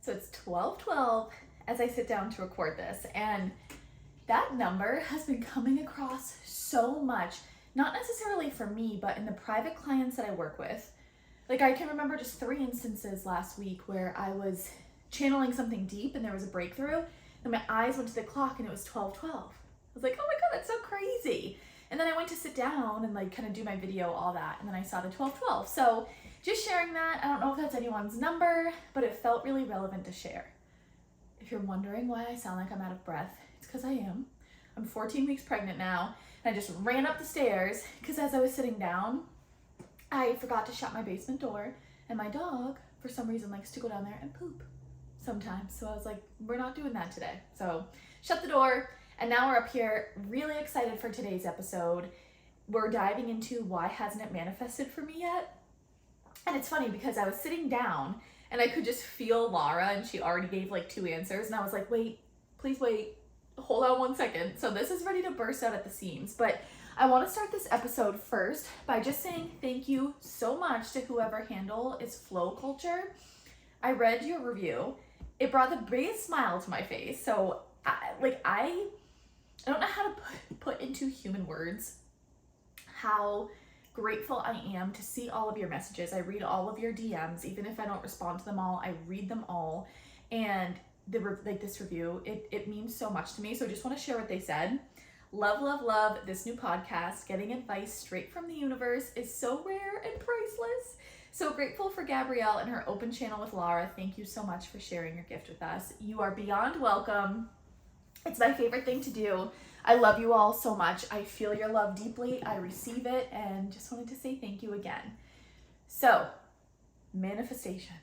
So it's 12:12 as I sit down to record this, and that number has been coming across so much, not necessarily for me, but in the private clients that I work with. Like, I can remember just 3 instances last week where I was channeling something deep and there was a breakthrough, and my eyes went to the clock and it was 12:12. I was like, oh my God, that's so crazy. And then I went to sit down and like kind of do my video, all that, and then I saw the 12:12. So just sharing that. I don't know if that's anyone's number, but it felt really relevant to share. If you're wondering why I sound like I'm out of breath, it's because I am. I'm 14 weeks pregnant now, and I just ran up the stairs because as I was sitting down, I forgot to shut my basement door, and my dog, for some reason, likes to go down there and poop sometimes. So I was like, we're not doing that today. So shut the door, and now we're up here, really excited for today's episode. We're diving into why hasn't it manifested for me yet? And it's funny because I was sitting down and I could just feel Laura, and she already gave like 2 answers, and I was like, wait, please wait, hold on 1 second. So this is ready to burst out at the seams, but I want to start this episode first by just saying thank you so much to whoever handle is Flow Culture. I read your review. It brought the biggest smile to my face. So I don't know how to put into human words how grateful I am to see all of your messages. I read all of your DMs, even if I don't respond to them all, I read them all. And this review, it means so much to me. So I just want to share what they said. Love, love, love this new podcast. Getting advice straight from the universe is so rare and priceless. So grateful for Gabrielle and her open channel with Laura. Thank you so much for sharing your gift with us. You are beyond welcome. It's my favorite thing to do. I love you all so much. I feel your love deeply. I receive it, and just wanted to say thank you again. So, manifestation.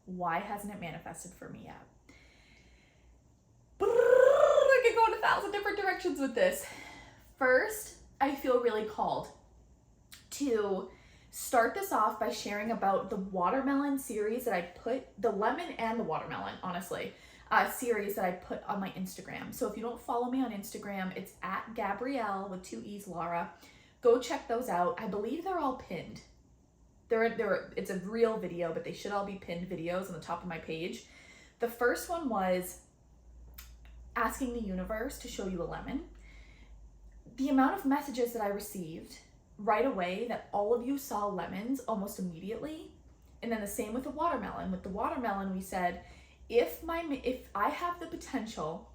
Why hasn't it manifested for me yet? I could go in 1,000 different directions with this. First, I feel really called to start this off by sharing about the watermelon series that I put, the lemon and the watermelon, honestly, series that I put on my Instagram. So if you don't follow me on Instagram, it's at Gabrielle with 2 E's Laura. Go check those out. I believe they're all pinned. It's a real video, but they should all be pinned videos on the top of my page. The first one was asking the universe to show you a lemon. The amount of messages that I received right away that all of you saw lemons almost immediately. And then the same with the watermelon. With the watermelon, we said, if I have the potential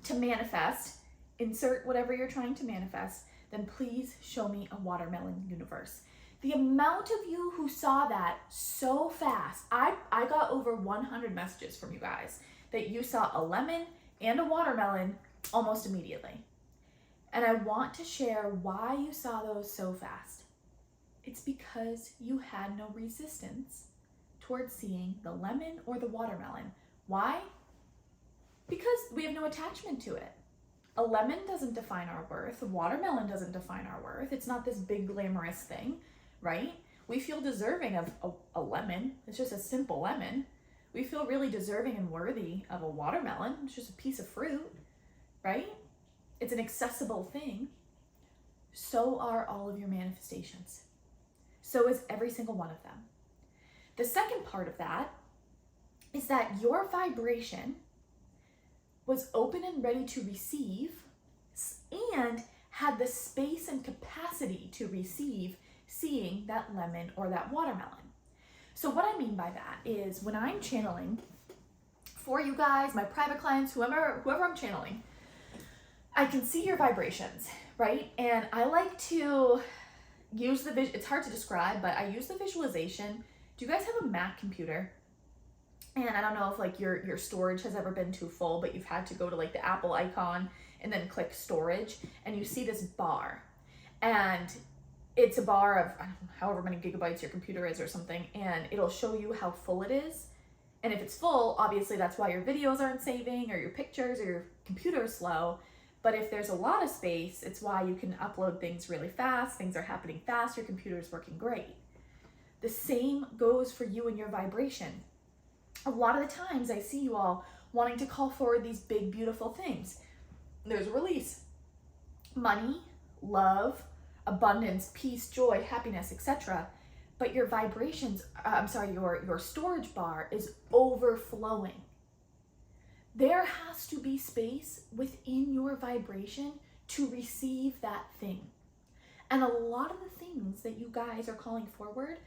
to manifest, insert whatever you're trying to manifest, then please show me a watermelon universe. The amount of you who saw that so fast, I got over 100 messages from you guys that you saw a lemon and a watermelon almost immediately. And I want to share why you saw those so fast. It's because you had no resistance towards seeing the lemon or the watermelon. Why? Because we have no attachment to it. A lemon doesn't define our worth. A watermelon doesn't define our worth. It's not this big glamorous thing, right? We feel deserving of a lemon. It's just a simple lemon. We feel really deserving and worthy of a watermelon. It's just a piece of fruit, right? It's an accessible thing. So are all of your manifestations. So is every single one of them. The second part of that is that your vibration was open and ready to receive and had the space and capacity to receive seeing that lemon or that watermelon. So what I mean by that is when I'm channeling for you guys, my private clients, whoever I'm channeling, I can see your vibrations, right? And I like to use it's hard to describe, but I use the visualization. Do you guys have a Mac computer? And I don't know if like your storage has ever been too full, but you've had to go to like the Apple icon and then click storage, and you see this bar. And it's a bar of, I don't know, however many gigabytes your computer is or something, and it'll show you how full it is. And if it's full, obviously that's why your videos aren't saving or your pictures or your computer is slow. But if there's a lot of space, it's why you can upload things really fast, things are happening fast, your computer is working great. The same goes for you and your vibration. A lot of the times I see you all wanting to call forward these big, beautiful things. There's a release. Money, love, abundance, peace, joy, happiness, etc. but your vibrations, your storage bar is overflowing. There has to be space within your vibration to receive that thing. And a lot of the things that you guys are calling forward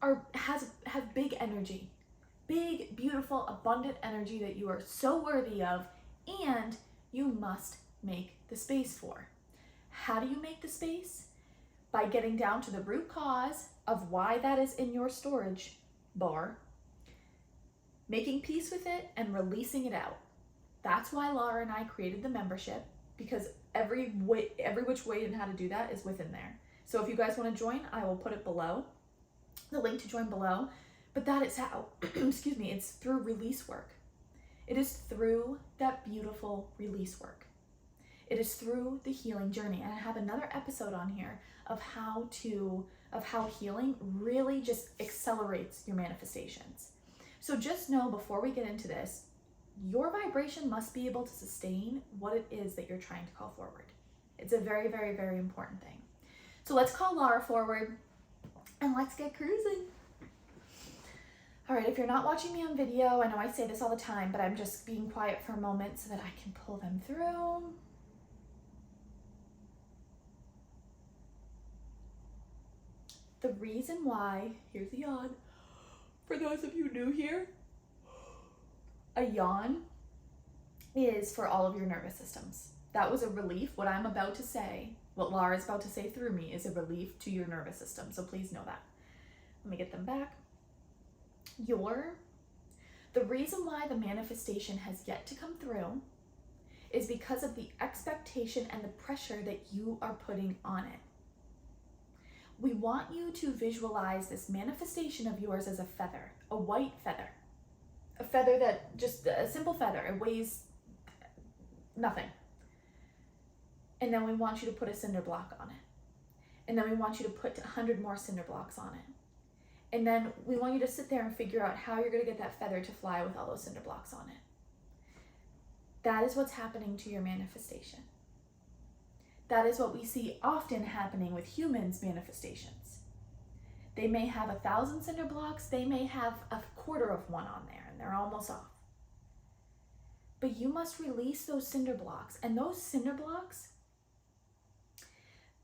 have big energy, big, beautiful, abundant energy that you are so worthy of, and you must make the space for. How do you make the space? By getting down to the root cause of why that is in your storage bar, making peace with it, and releasing it out. That's why Laura and I created the membership, because every which way and how to do that is within there. So if you guys want to join, I will put it below, the link to join below. But that is how, excuse me, it's through release work. It is through that beautiful release work. It is through the healing journey. And I have another episode on here of how healing really just accelerates your manifestations. So just know, before we get into this, your vibration must be able to sustain what it is that you're trying to call forward. It's a very, very, very important thing. So let's call Laura forward and let's get cruising. All right, if you're not watching me on video, I know I say this all the time, but I'm just being quiet for a moment so that I can pull them through. The reason why, here's a yawn, for those of you new here, a yawn is for all of your nervous systems. That was a relief. What I'm about to say, what Laura's about to say through me, is a relief to your nervous system. So please know that. Let me get them back. The reason why the manifestation has yet to come through is because of the expectation and the pressure that you are putting on it. We want you to visualize this manifestation of yours as a feather, a white feather. A feather that, just a simple feather, it weighs nothing. And then we want you to put a cinder block on it. And then we want you to put 100 more cinder blocks on it. And then we want you to sit there and figure out how you're going to get that feather to fly with all those cinder blocks on it. That is what's happening to your manifestation. That is what we see often happening with humans' manifestations. They may have 1,000 cinder blocks, they may have a quarter of one on there, and they're almost off. But you must release those cinder blocks. And those cinder blocks,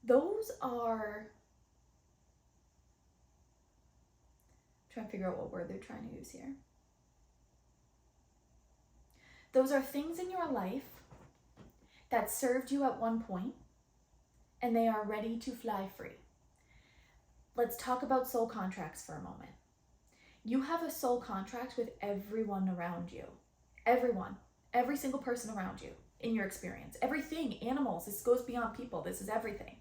those are, I'm trying to figure out what word they're trying to use here. Those are things in your life that served you at one point, and they are ready to fly free. Let's talk about soul contracts for a moment. You have a soul contract with everyone around you. Everyone. Every single person around you in your experience. Everything, animals, this goes beyond people. This is everything.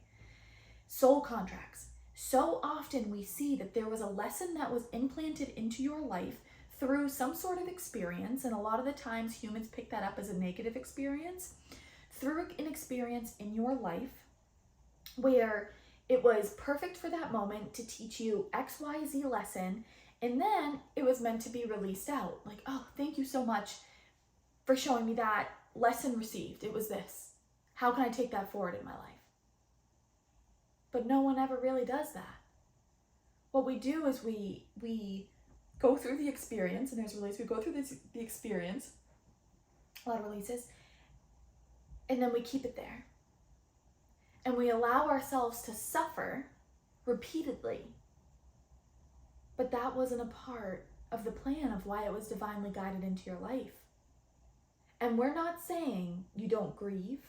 Soul contracts. So often we see that there was a lesson that was implanted into your life through some sort of experience, and a lot of the times humans pick that up as a negative experience, through an experience in your life where it was perfect for that moment to teach you XYZ lesson, and then it was meant to be released out. Like, oh, thank you so much for showing me that. Lesson received. It was this. How can I take that forward in my life? But no one ever really does that. What we do is we go through the experience, and there's release. We go through the experience, a lot of releases, and then we keep it there. And we allow ourselves to suffer repeatedly. But that wasn't a part of the plan of why it was divinely guided into your life. And we're not saying you don't grieve,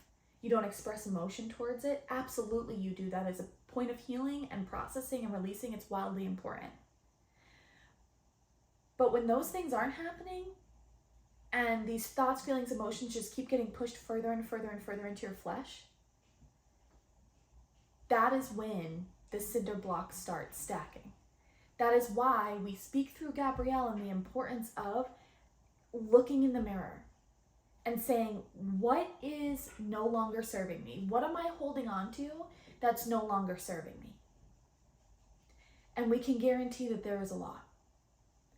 you don't express emotion towards it. Absolutely you do. That is a point of healing and processing and releasing. It's wildly important. But when those things aren't happening, and these thoughts, feelings, emotions just keep getting pushed further and further and further into your flesh, that is when the cinder blocks start stacking. That is why we speak through Gabrielle and the importance of looking in the mirror and saying, what is no longer serving me? What am I holding on to that's no longer serving me? And we can guarantee that there is a lot.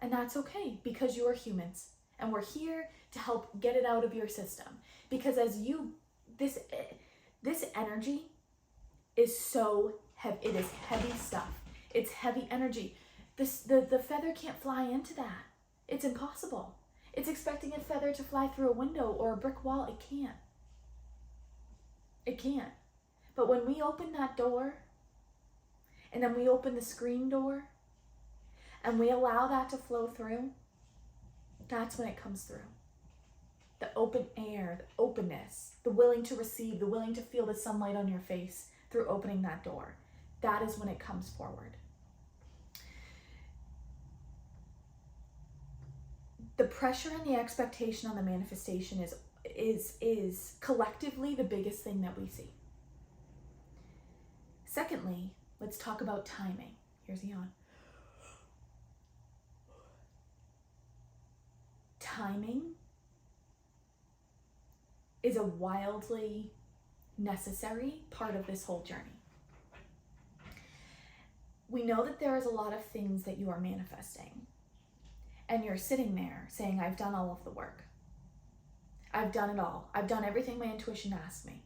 And that's okay, because you're humans. And we're here to help get it out of your system. Because as this energy is so heavy. It is heavy stuff. It's heavy energy. The feather can't fly into that. It's impossible. It's expecting a feather to fly through a window or a brick wall. It can't. It can't. But when we open that door, and then we open the screen door, and we allow that to flow through, that's when it comes through. The open air, the openness, the willing to receive, the willing to feel the sunlight on your face through opening that door. That is when it comes forward. The pressure and the expectation on the manifestation is collectively the biggest thing that we see. Secondly, let's talk about timing. Here's the yawn. Timing is a wildly necessary part of this whole journey. We know that there is a lot of things that you are manifesting, and you're sitting there saying, I've done all of the work. I've done it all. I've done everything my intuition asked me,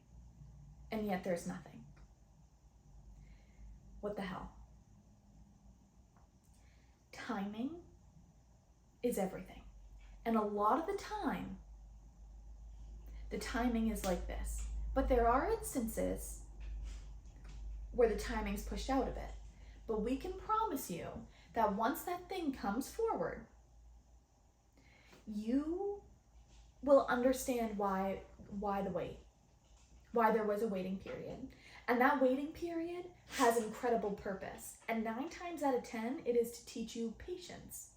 and yet there's nothing. What the hell? Timing is everything. And a lot of the time, the timing is like this. But there are instances where the timing's pushed out a bit. But we can promise you that once that thing comes forward, you will understand why the wait, why there was a waiting period. And that waiting period has incredible purpose. And 9 times out of 10, it is to teach you patience.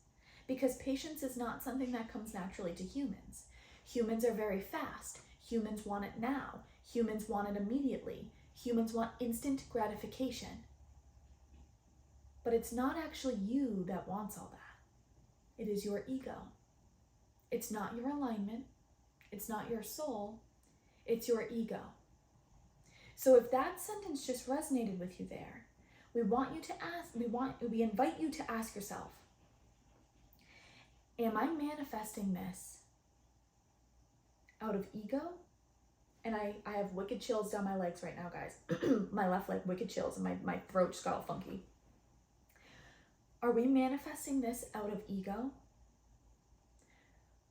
Because patience is not something that comes naturally to humans. Humans are very fast. Humans want it now. Humans want it immediately. Humans want instant gratification. But it's not actually you that wants all that. It is your ego. It's not your alignment. It's not your soul. It's your ego. So if that sentence just resonated with you there, we invite you to ask yourself, am I manifesting this out of ego? And I have wicked chills down my legs right now, guys. My left leg, wicked chills, and my throat just got all funky. Are we manifesting this out of ego?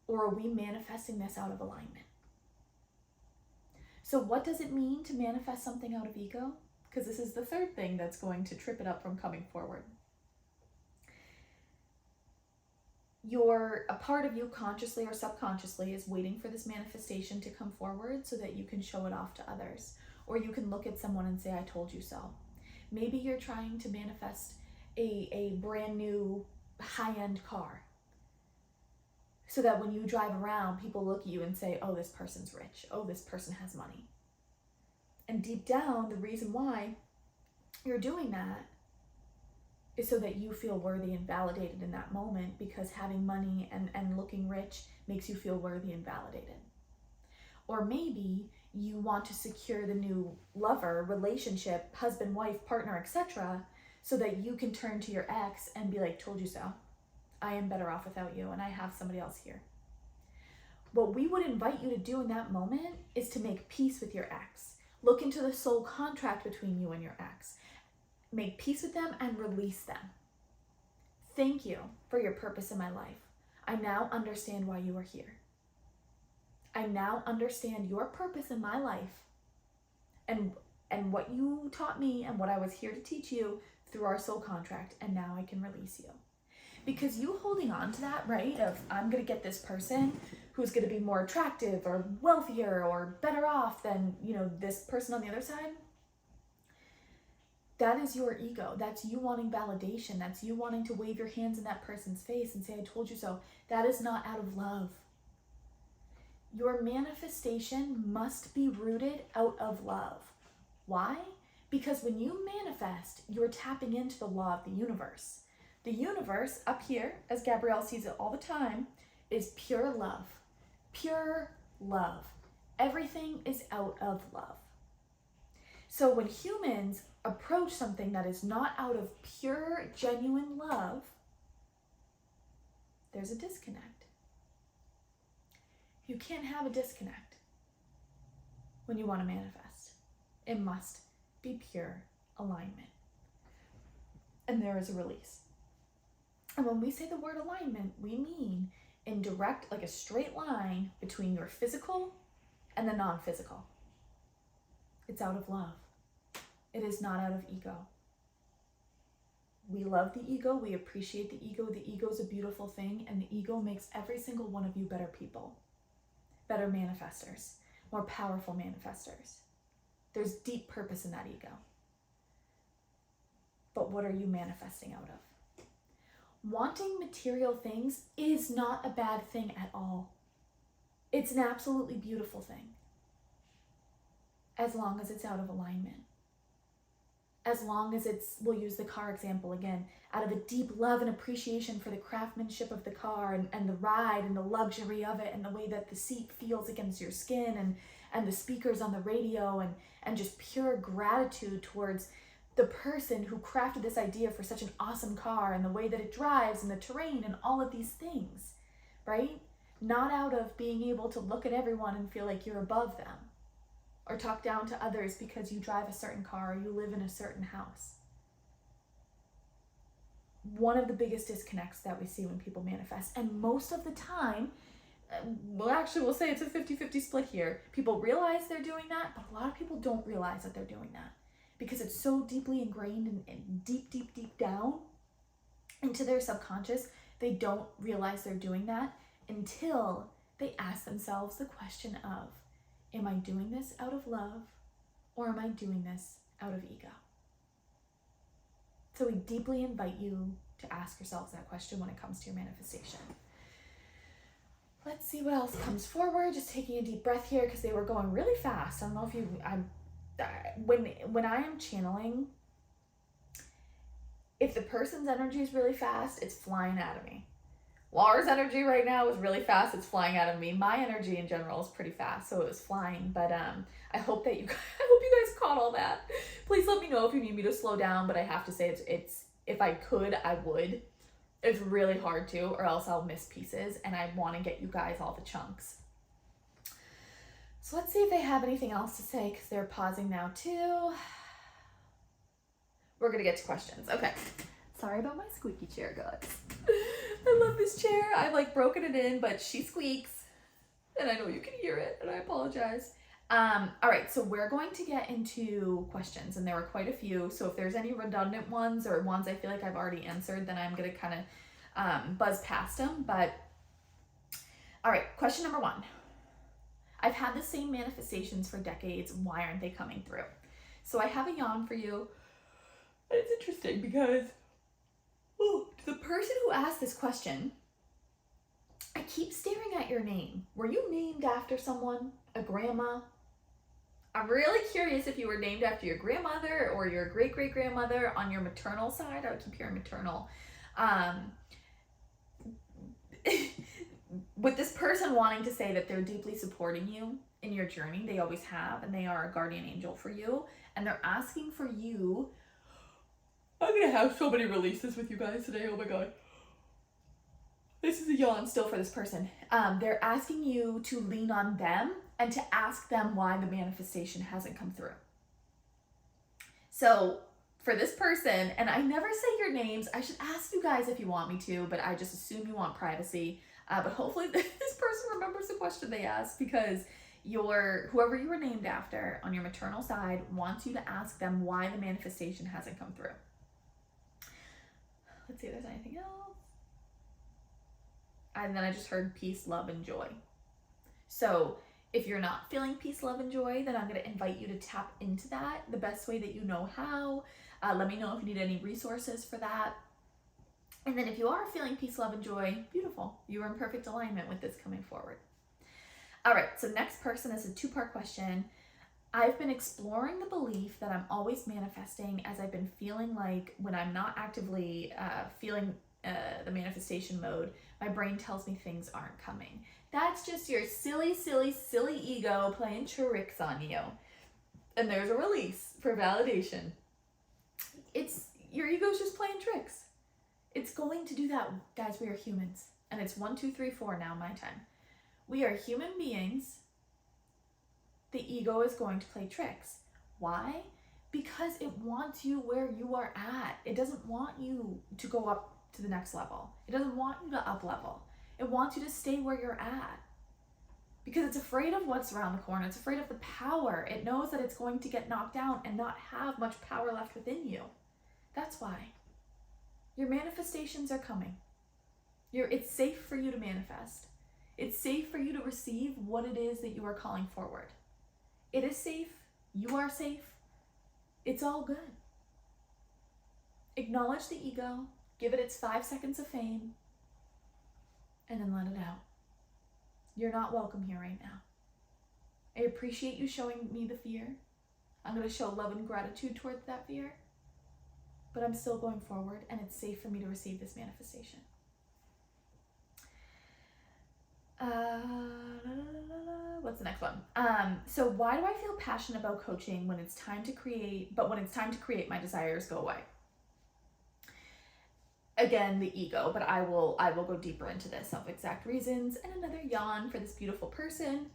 Or are we manifesting this out of alignment? So what does it mean to manifest something out of ego? Because this is the third thing that's going to trip it up from coming forward. A part of you, consciously or subconsciously, is waiting for this manifestation to come forward so that you can show it off to others. Or you can look at someone and say, I told you so. Maybe you're trying to manifest a brand new high-end car, so that when you drive around, people look at you and say, oh, this person's rich. Oh, this person has money. And deep down, the reason why you're doing that is so that you feel worthy and validated in that moment, because having money and looking rich makes you feel worthy and validated. Or maybe you want to secure the new lover, relationship, husband, wife, partner, etc., so that you can turn to your ex and be like, told you so. I am better off without you, and I have somebody else here. What we would invite you to do in that moment is to make peace with your ex. Look into the soul contract between you and your ex. Make peace with them and release them. Thank you for your purpose in my life. I now understand why you are here. I now understand your purpose in my life and what you taught me and what I was here to teach you through our soul contract, and now I can release you. Because you holding on to that, right, of I'm going to get this person who's going to be more attractive or wealthier or better off than, this person on the other side, that is your ego. That's you wanting validation. That's you wanting to wave your hands in that person's face and say, I told you so. That is not out of love. Your manifestation must be rooted out of love. Why? Because when you manifest, you're tapping into the law of the universe. The universe up here, as Gabrielle sees it all the time, is pure love. Pure love. Everything is out of love. So when humans approach something that is not out of pure, genuine love, there's a disconnect. You can't have a disconnect when you want to manifest. It must be pure alignment. and there is a release. And when we say the word alignment, we mean in direct, like a straight line between your physical and the non-physical. It's out of love. It is not out of ego. We love the ego. We appreciate the ego. The ego is a beautiful thing, and the ego makes every single one of you better people, better manifestors, more powerful manifestors. There's deep purpose in that ego. But what are you manifesting out of? Wanting material things is not a bad thing at all. It's an absolutely beautiful thing, as long as it's out of alignment. As long as it's, we'll use the car example again, out of a deep love and appreciation for the craftsmanship of the car and the ride and the luxury of it and the way that the seat feels against your skin and the speakers on the radio and just pure gratitude towards the person who crafted this idea for such an awesome car and the way that it drives and the terrain and all of these things, right? Not out of being able to look at everyone and feel like you're above them, or talk down to others because you drive a certain car or you live in a certain house. One of the biggest disconnects that we see when people manifest, and most of the time, we'll say it's a 50-50 split here. People realize they're doing that, but a lot of people don't realize that they're doing that because it's so deeply ingrained and deep down into their subconscious. They don't realize they're doing that until they ask themselves the question of, am I doing this out of love, or am I doing this out of ego? So we deeply invite you to ask yourselves that question when it comes to your manifestation. Let's see what else comes forward. Just taking a deep breath here because they were going really fast. I don't know if when I am channeling, if the person's energy is really fast, it's flying out of me. Laura's energy right now is really fast. It's flying out of me. My energy in general is pretty fast, so it was flying. But I hope that I hope you guys caught all that. Please let me know if you need me to slow down. But I have to say, it's if I could, I would. It's really hard to, or else I'll miss pieces, and I want to get you guys all the chunks. So let's see if they have anything else to say, because they're pausing now too. We're gonna get to questions. Okay. Sorry about my squeaky chair, guys. I love this chair. I've like broken it in, but she squeaks. And I know you can hear it, and I apologize. All right, so we're going to get into questions, and there were quite a few. So if there's any redundant ones or ones I feel like I've already answered, then I'm gonna kind of buzz past them. But all right, question number 1. I've had the same manifestations for decades. Why aren't they coming through? So I have a yawn for you. And it's interesting because to the person who asked this question, I keep staring at your name. Were you named after someone? A grandma? I'm really curious if you were named after your grandmother or your great-great-grandmother on your maternal side. I would keep hearing maternal. With this person wanting to say that they're deeply supporting you in your journey, they always have, and they are a guardian angel for you, and they're asking for you. I'm gonna have so many releases with you guys today. Oh my god. This is a yawn still for this person. They're asking you to lean on them and to ask them why the manifestation hasn't come through. So for this person, and I never say your names, I should ask you guys if you want me to, but I just assume you want privacy. But hopefully this person remembers the question they asked, because whoever you were named after on your maternal side wants you to ask them why the manifestation hasn't come through. Let's see if there's anything else. And then I just heard peace, love, and joy. So if you're not feeling peace, love, and joy, then I'm going to invite you to tap into that the best way that you know how. Let me know if you need any resources for that. And then if you are feeling peace, love, and joy, beautiful. You are in perfect alignment with this coming forward. All right, so next person is a 2-part question. I've been exploring the belief that I'm always manifesting, as I've been feeling like when I'm not actively feeling the manifestation mode, my brain tells me things aren't coming. That's just your silly ego playing tricks on you. And there's a release for validation. Your ego's just playing tricks. It's going to do that, guys. We are humans. And it's 1, 2, 3, 4 now, my time. We are human beings. The ego is going to play tricks. Why? Because it wants you where you are at. It doesn't want you to go up to the next level. It doesn't want you to up level. It wants you to stay where you're at. Because it's afraid of what's around the corner. It's afraid of the power. It knows that it's going to get knocked down and not have much power left within you. That's why. Your manifestations are coming. It's safe for you to manifest. It's safe for you to receive what it is that you are calling forward. It is safe. You are safe. It's all good. Acknowledge the ego. Give it its 5 seconds of fame. And then let it out. You're not welcome here right now. I appreciate you showing me the fear. I'm going to show love and gratitude towards that fear. But I'm still going forward, and it's safe for me to receive this manifestation. What's the next one? So why do I feel passionate about coaching when it's time to create, but when it's time to create, my desires go away? Again, the ego, but I will go deeper into this of exact reasons. And another yawn for this beautiful person.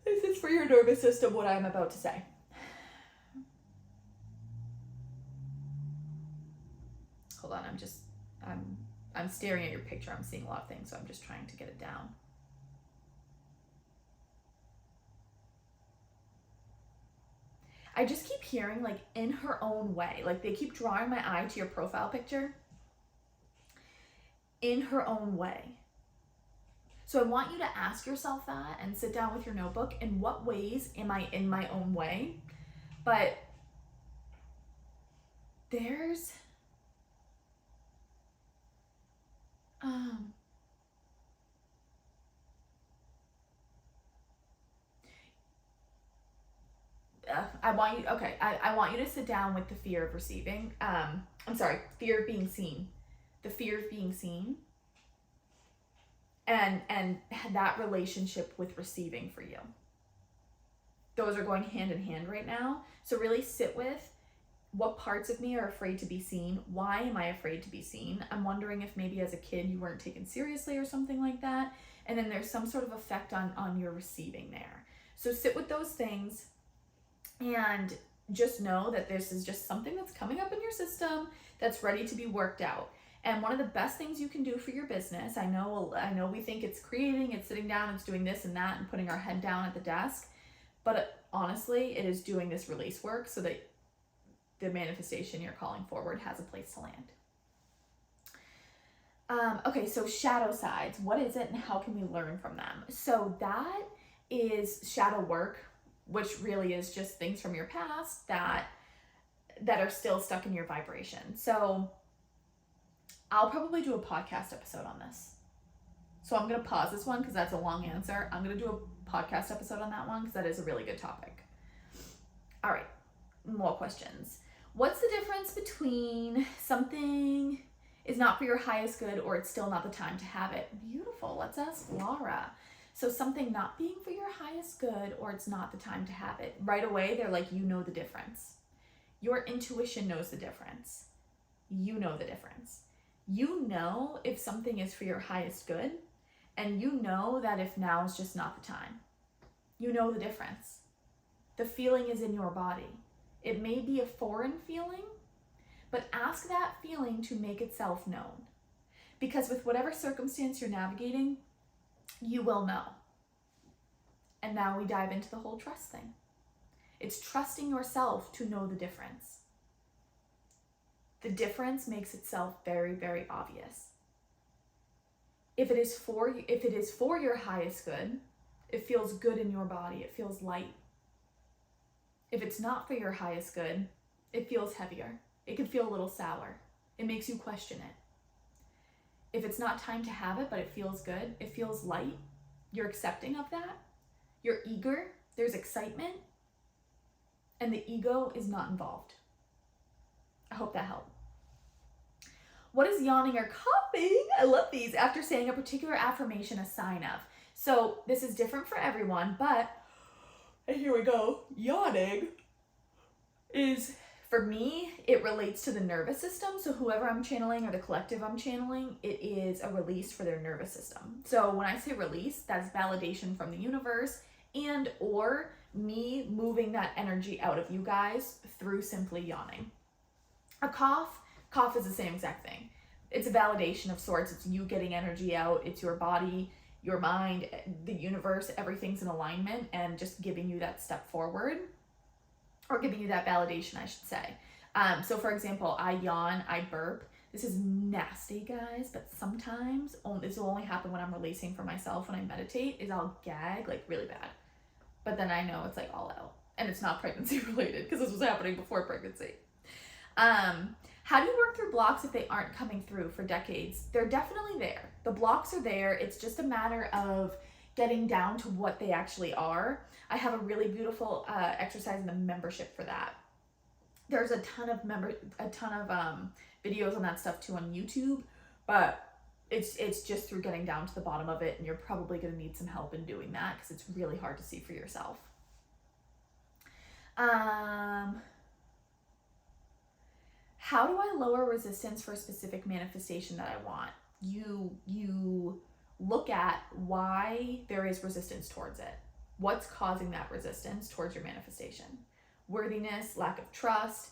This is for your nervous system, what I'm about to say. Hold on, I'm staring at your picture. I'm seeing a lot of things, so I'm just trying to get it down. I just keep hearing, like, in her own way. Like, they keep drawing my eye to your profile picture. In her own way. So I want you to ask yourself that and sit down with your notebook. In what ways am I in my own way? But there's... I want you to sit down with the fear of receiving. Fear of being seen. The fear of being seen. And that relationship with receiving for you. Those are going hand in hand right now. So really sit with what parts of me are afraid to be seen. Why am I afraid to be seen? I'm wondering if maybe as a kid you weren't taken seriously or something like that. And then there's some sort of effect on your receiving there. So sit with those things. And just know that this is just something that's coming up in your system that's ready to be worked out. And one of the best things you can do for your business, I know we think it's creating, it's sitting down, it's doing this and that and putting our head down at the desk. But honestly, it is doing this release work so that the manifestation you're calling forward has a place to land. Okay, so shadow sides. What is it and how can we learn from them? So that is shadow work, which really is just things from your past that are still stuck in your vibration. So I'll probably do a podcast episode on this. So I'm going to pause this one because that's a long answer. I'm going to do a podcast episode on that one because that is a really good topic. All right, more questions. What's the difference between something is not for your highest good or it's still not the time to have it? Beautiful. Let's ask Laura. So something not being for your highest good or it's not the time to have it. Right away, they're like, you know the difference. Your intuition knows the difference. You know the difference. You know if something is for your highest good, and you know that if now is just not the time. You know the difference. The feeling is in your body. It may be a foreign feeling, but ask that feeling to make itself known. Because with whatever circumstance you're navigating, you will know. And now we dive into the whole trust thing. It's trusting yourself to know the difference. The difference makes itself very, very obvious. If it is for your highest good, it feels good in your body. It feels light. If it's not for your highest good, it feels heavier. It can feel a little sour. It makes you question it. If it's not time to have it, but it feels good, it feels light, you're accepting of that, you're eager, there's excitement, and the ego is not involved. I hope that helped. What is yawning or coughing? I love these. After saying a particular affirmation, a sign of. So this is different for everyone, but, and here we go, yawning is, for me, it relates to the nervous system. So whoever I'm channeling or the collective I'm channeling, it is a release for their nervous system. So when I say release, that's validation from the universe. and or me moving that energy out of you guys through simply yawning. A cough is the same exact thing. It's a validation of sorts. It's you getting energy out. It's your body, your mind, the universe, everything's in alignment and just giving you that step forward, or giving you that validation, I should say. So for example, I yawn, I burp. This is nasty, guys, but sometimes this will only happen when I'm releasing for myself. When I meditate, is I'll gag like really bad, but then I know it's like all out, and it's not pregnancy related because this was happening before pregnancy. How do you work through blocks if they aren't coming through for decades? They're definitely there. The blocks are there. It's just a matter of getting down to what they actually are. I have a really beautiful exercise in the membership for that. There's a ton of videos on that stuff too on YouTube, but it's just through getting down to the bottom of it, and you're probably going to need some help in doing that because it's really hard to see for yourself. How do I lower resistance for a specific manifestation that I want? You look at why there is resistance towards it. What's causing that resistance towards your manifestation? Worthiness, lack of trust,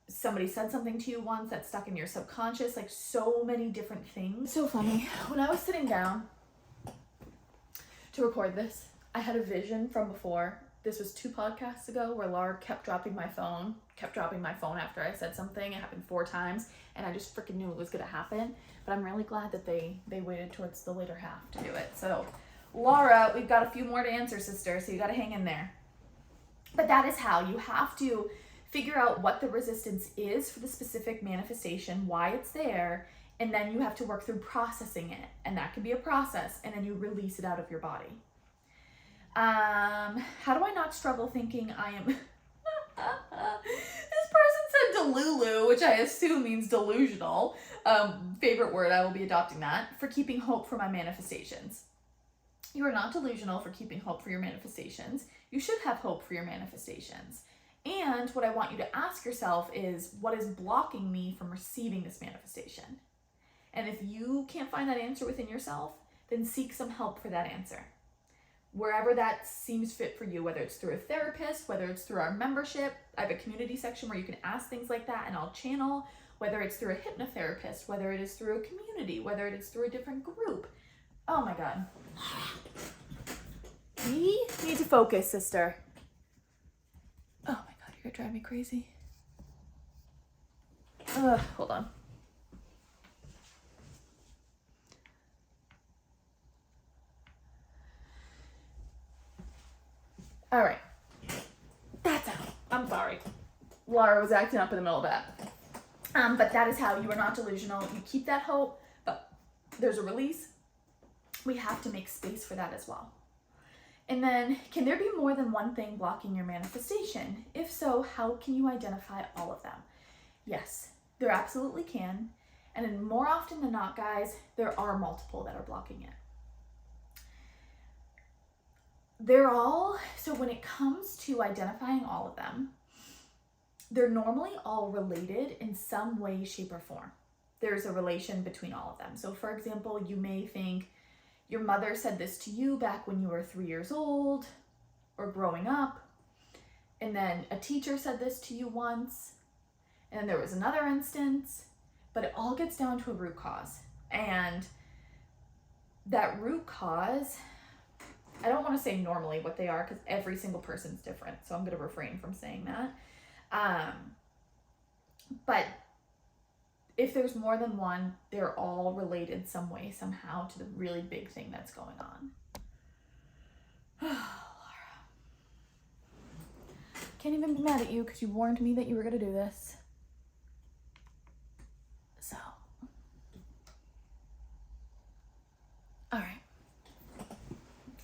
somebody said something to you once that's stuck in your subconscious, like so many different things. So funny. When I was sitting down to record this, I had a vision from before. This was 2 podcasts ago where Laura kept dropping my phone after I said something. It happened 4 times, and I just freaking knew it was gonna happen. But I'm really glad that they waited towards the later half to do it. So Laura, we've got a few more to answer, sister, so you gotta hang in there. But that is how you have to figure out what the resistance is for the specific manifestation, why it's there, and then you have to work through processing it. And that can be a process, and then you release it out of your body. How do I not struggle thinking I am... This person said delulu, which I assume means delusional. Favorite word, I will be adopting that. For keeping hope for my manifestations. You are not delusional for keeping hope for your manifestations. You should have hope for your manifestations. And what I want you to ask yourself is, what is blocking me from receiving this manifestation? And if you can't find that answer within yourself, then seek some help for that answer. Wherever that seems fit for you, whether it's through a therapist, whether it's through our membership. I have a community section where you can ask things like that and I'll channel, whether it's through a hypnotherapist, whether it is through a community, whether it is through a different group. Oh my God. We need to focus, sister. Oh my God, you're gonna drive me crazy. Hold on. All right, that's out. I'm sorry. Laura was acting up in the middle of that. But that is how you are not delusional. You keep that hope, but there's a release. We have to make space for that as well. And then, can there be more than one thing blocking your manifestation? If so, how can you identify all of them? Yes, there absolutely can. And more often than not, guys, there are multiple that are blocking it. So when it comes to identifying all of them, they're normally all related in some way, shape, or form. There's a relation between all of them. So for example, you may think your mother said this to you back when you were 3 years old or growing up, and then a teacher said this to you once, and then there was another instance, but it all gets down to a root cause. And that root cause, I don't want to say normally what they are because every single person's different, so I'm going to refrain from saying that. But if there's more than one, they're all related some way, somehow, to the really big thing that's going on. Laura. Can't even be mad at you because you warned me that you were going to do this. So. All right.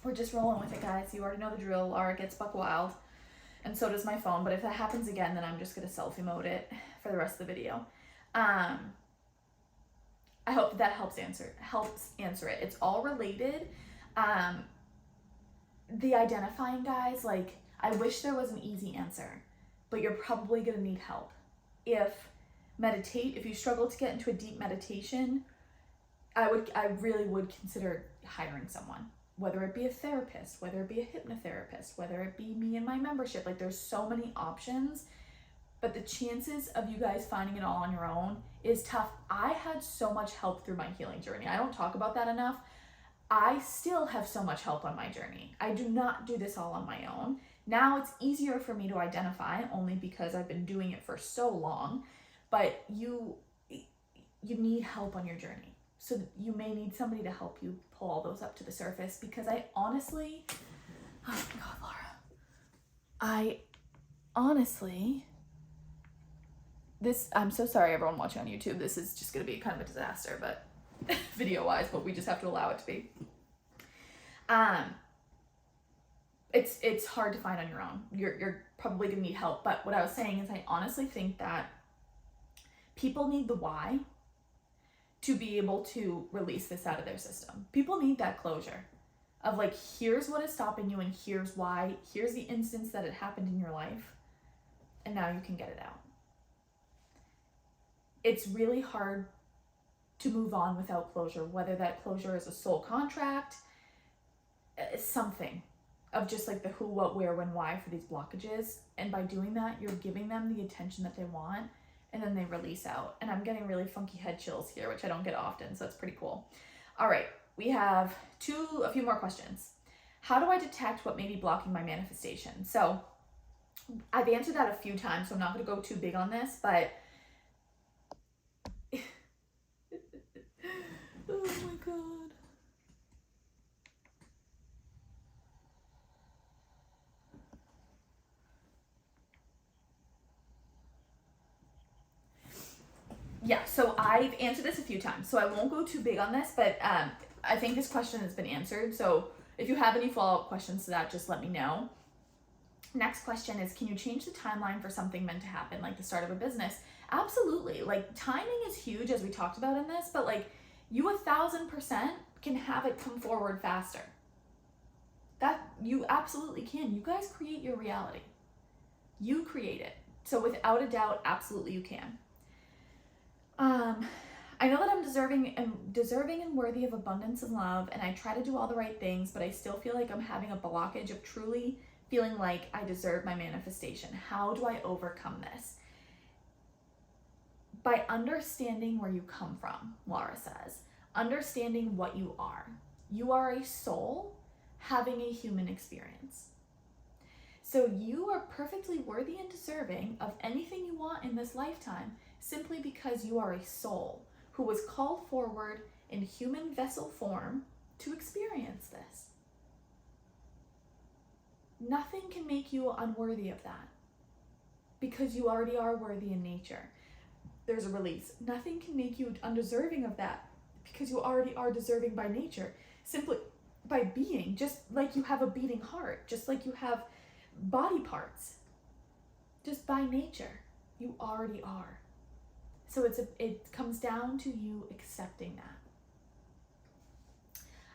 We're just rolling with it, guys. You already know the drill. Laura gets buck wild, and so does my phone. But if that happens again, then I'm just going to selfie mode it for the rest of the video. I hope that helps answer it. It's all related. The identifying, guys, like, I wish there was an easy answer, but you're probably going to need help. If you struggle to get into a deep meditation, I really would consider hiring someone. whether it be a therapist, whether it be a hypnotherapist, whether it be me and my membership. Like, there's so many options, but the chances of you guys finding it all on your own is tough. I had so much help through my healing journey. I don't talk about that enough. I still have so much help on my journey. I do not do this all on my own. Now it's easier for me to identify, only because I've been doing it for so long, but you need help on your journey. So you may need somebody to help you pull all those up to the surface, because I honestly, oh my God, Laura, I'm so sorry everyone watching on YouTube. This is just going to be kind of a disaster, but video wise, but we just have to allow it to be. It's hard to find on your own. You're probably going to need help, but what I was saying is I honestly think that people need the why to be able to release this out of their system. People need that closure of like, here's what is stopping you and here's why, here's the instance that it happened in your life, and now you can get it out. It's really hard to move on without closure, whether that closure is a soul contract, something of just like the who, what, where, when, why for these blockages. And by doing that, you're giving them the attention that they want, and then they release out. And I'm getting really funky head chills here, which I don't get often, so it's pretty cool. All right, we have a few more questions. How do I detect what may be blocking my manifestation? So I've answered that a few times, so I'm not going to go too big on this, but oh my God. Yeah, so I've answered this a few times, so I won't go too big on this, but I think this question has been answered. So if you have any follow-up questions to that, just let me know. Next question is, can you change the timeline for something meant to happen, like the start of a business? Absolutely. Like, timing is huge, as we talked about in this, but like, you 1,000% can have it come forward faster. That you absolutely can. You guys create your reality. You create it. So without a doubt, absolutely you can. I know that I'm deserving and worthy of abundance and love, and I try to do all the right things, but I still feel like I'm having a blockage of truly feeling like I deserve my manifestation. How do I overcome this? By understanding where you come from, Laura says. Understanding what you are. You are a soul having a human experience. So you are perfectly worthy and deserving of anything you want in this lifetime, simply because you are a soul who was called forward in human vessel form to experience this. Nothing can make you unworthy of that, because you already are worthy in nature. There's a release. Nothing can make you undeserving of that, because you already are deserving by nature, simply by being. Just like you have a beating heart, just like you have body parts, just by nature, you already are. So it comes down to you accepting that.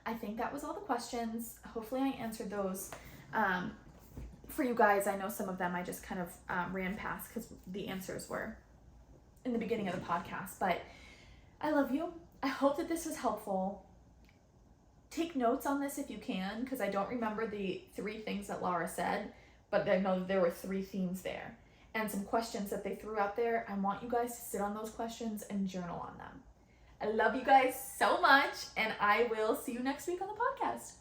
I think that was all the questions. Hopefully I answered those for you guys. I know some of them I just kind of ran past because the answers were in the beginning of the podcast, but I love you. I hope that this was helpful. Take notes on this if you can, because I don't remember the 3 things that Laura said, but I know there were 3 themes there and some questions that they threw out there. I want you guys to sit on those questions and journal on them. I love you guys so much, and I will see you next week on the podcast.